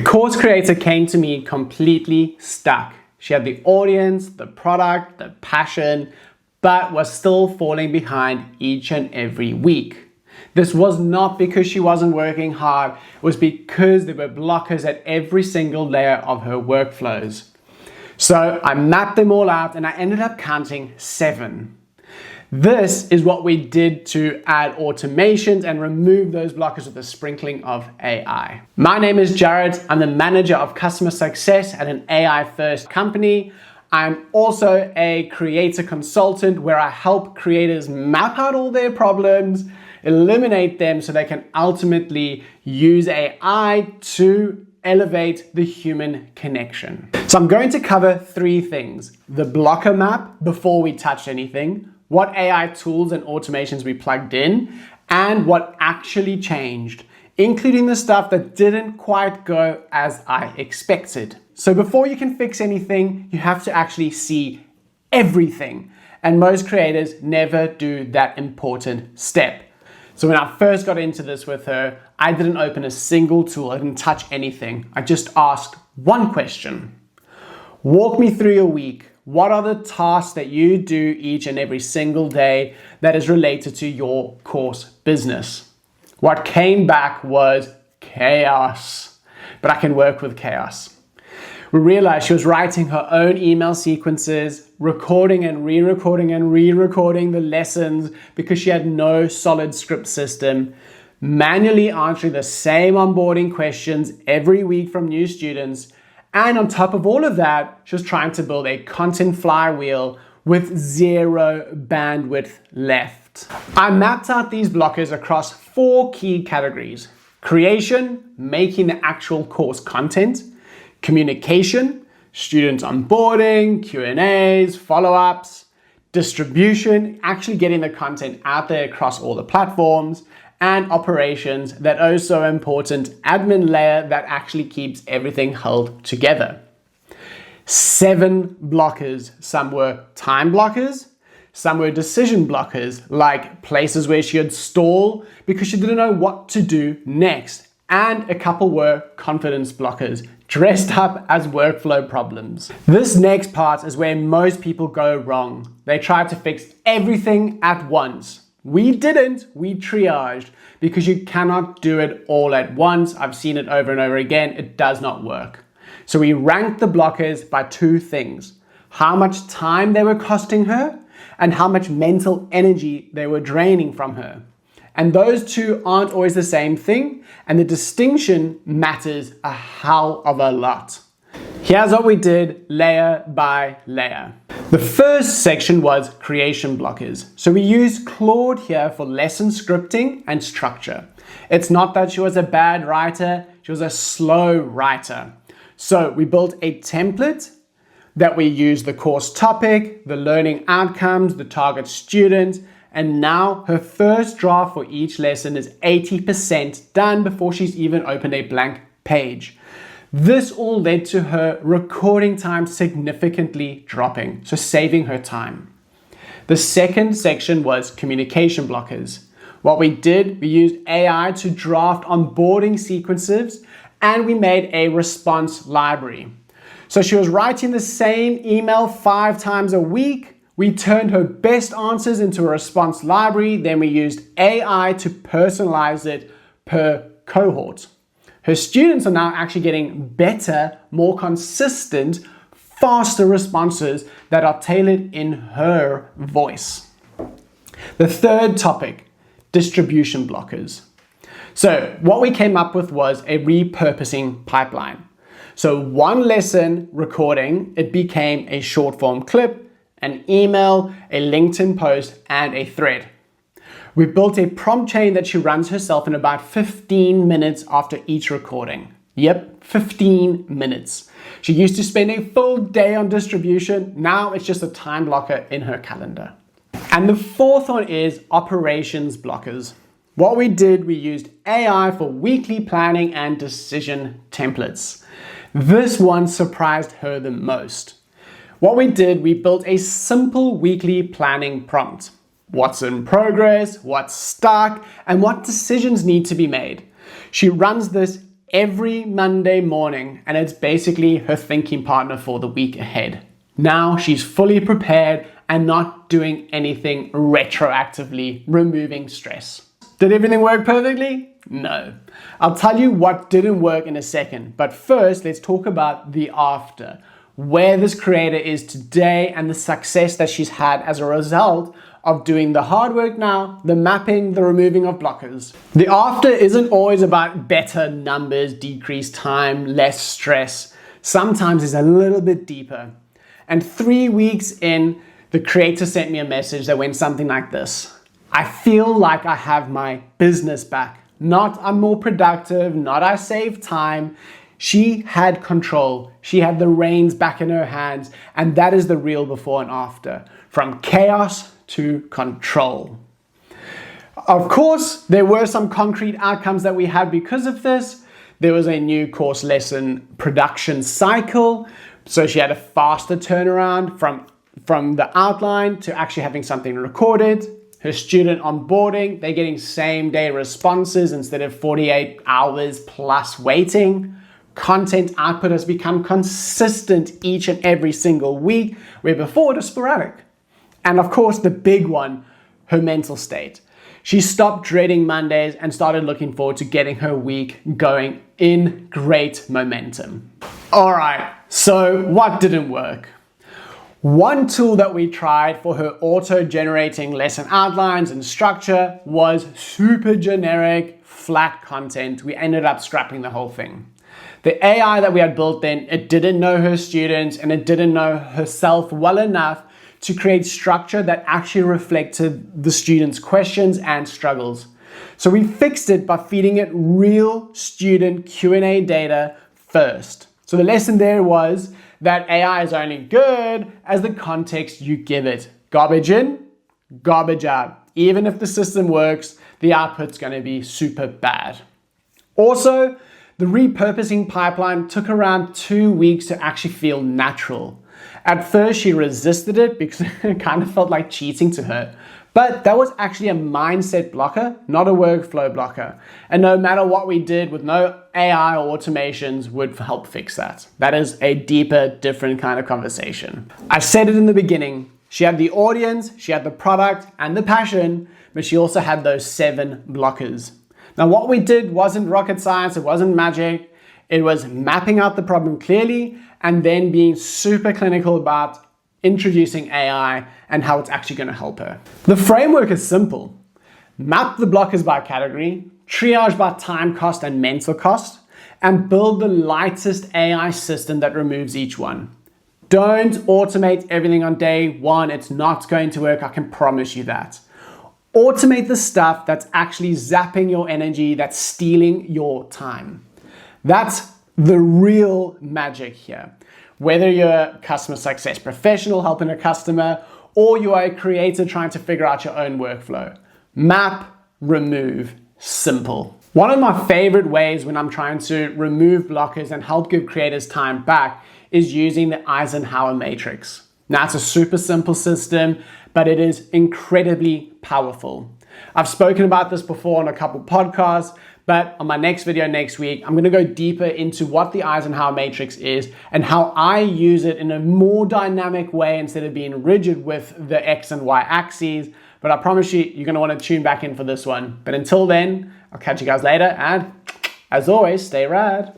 course creator came to me completely stuck. She had the audience, the product, the passion, but was still falling behind each and every week. This was not because she wasn't working hard, it was because there were blockers at every single layer of her workflows. So I mapped them all out and I ended up counting 7. This is what we did to add automations and remove those blockers with a sprinkling of AI. My name is Jared. I'm the manager of customer success at an AI-first company. I'm also a creator consultant where I help creators map out all their problems, eliminate them so they can ultimately use AI to elevate the human connection. So I'm going to cover 3 things: the blocker map before we touch anything, what AI tools and automations we plugged in, and what actually changed, including the stuff that didn't quite go as I expected. So before you can fix anything, you have to actually see everything. And most creators never do that important step. So when I first got into this with her, I didn't open a single tool, I didn't touch anything. I just asked one question. Walk me through your week. What are the tasks that you do each and every single day that is related to your course business? What came back was chaos, but I can work with chaos. We realized she was writing her own email sequences, recording and re-recording the lessons because she had no solid script system, manually answering the same onboarding questions every week from new students. And on top of all of that, she was trying to build a content flywheel with 0 bandwidth left. I mapped out these blockers across 4 key categories: creation, making the actual course content; communication, student onboarding, Q&As, follow-ups; distribution, actually getting the content out there across all the platforms; and operations, that oh so important admin layer that actually keeps everything held together. 7 blockers. Some were time blockers, some were decision blockers, like places where she would stall because she didn't know what to do next, and a couple were confidence blockers, dressed up as workflow problems. This next part is where most people go wrong. They try to fix everything at once. We didn't, we triaged, because you cannot do it all at once. I've seen it over and over again, it does not work. So we ranked the blockers by 2 things: how much time they were costing her and how much mental energy they were draining from her. And those 2 aren't always the same thing, and the distinction matters a hell of a lot. Here's what we did layer by layer. The first section was creation blockers. So we used Claude here for lesson scripting and structure. It's not that she was a bad writer, she was a slow writer. So we built a template that we used the course topic, the learning outcomes, the target student, and now her first draft for each lesson is 80% done before she's even opened a blank page. This all led to her recording time significantly dropping, so saving her time. The second section was communication blockers. What we did, we used AI to draft onboarding sequences, and we made a response library. So she was writing the same email 5 times a week. We turned her best answers into a response library, then we used AI to personalize it per cohort. Her students are now actually getting better, more consistent, faster responses that are tailored in her voice. The third topic, distribution blockers. So what we came up with was a repurposing pipeline. So one lesson recording, it became a short form clip, an email, a LinkedIn post, and a thread. We built a prompt chain that she runs herself in about 15 minutes after each recording. Yep, 15 minutes. She used to spend a full day on distribution. Now it's just a time blocker in her calendar. And the fourth one is operations blockers. What we did, we used AI for weekly planning and decision templates. This one surprised her the most. What we did, we built a simple weekly planning prompt. What's in progress, what's stuck, and what decisions need to be made. She runs this every Monday morning, and it's basically her thinking partner for the week ahead. Now she's fully prepared and not doing anything retroactively, removing stress. Did everything work perfectly? No. I'll tell you what didn't work in a second, but first let's talk about the after, where this creator is today and the success that she's had as a result of doing the hard work now, the mapping, the removing of blockers. The after isn't always about better numbers, decreased time, less stress. Sometimes it's a little bit deeper. And 3 weeks in, the creator sent me a message that went something like this. I feel like I have my business back. Not I'm more productive, not I save time. She had control. She had the reins back in her hands. And that is the real before and after. From chaos to control. Of course, there were some concrete outcomes that we had because of this. There was a new course lesson production cycle. So she had a faster turnaround from the outline to actually having something recorded. Her student onboarding, they're getting same day responses instead of 48 hours plus waiting. Content output has become consistent each and every single week, where before it was sporadic. And of course, the big one, her mental state. She stopped dreading Mondays and started looking forward to getting her week going in great momentum. All right, so what didn't work? One tool that we tried for her auto-generating lesson outlines and structure was super generic, flat content. We ended up scrapping the whole thing. The AI that we had built then, it didn't know her students and it didn't know herself well enough to create structure that actually reflected the students' questions and struggles. So we fixed it by feeding it real student Q&A data first. So the lesson there was that AI is only good as the context you give it. Garbage in, garbage out. Even if the system works, the output's going to be super bad. Also, the repurposing pipeline took around 2 weeks to actually feel natural. At first, she resisted it because it kind of felt like cheating to her. But that was actually a mindset blocker, not a workflow blocker. And no matter what we did with no AI or automations would help fix that. That is a deeper, different kind of conversation. I said it in the beginning. She had the audience, she had the product and the passion, but she also had those 7 blockers. Now, what we did wasn't rocket science, it wasn't magic. It was mapping out the problem clearly and then being super clinical about introducing AI and how it's actually going to help her. The framework is simple. Map the blockers by category, triage by time cost and mental cost, and build the lightest AI system that removes each one. Don't automate everything on day one. It's not going to work. I can promise you that. Automate the stuff that's actually zapping your energy, that's stealing your time. That's the real magic here. Whether you're a customer success professional helping a customer, or you are a creator trying to figure out your own workflow. Map, remove, simple. One of my favorite ways when I'm trying to remove blockers and help give creators time back is using the Eisenhower matrix. Now, it's a super simple system, but it is incredibly powerful. I've spoken about this before on a couple podcasts, but on my next video next week, I'm gonna go deeper into what the Eisenhower matrix is and how I use it in a more dynamic way instead of being rigid with the X and Y axes. But I promise you, you're gonna wanna tune back in for this one. But until then, I'll catch you guys later, and as always, stay rad.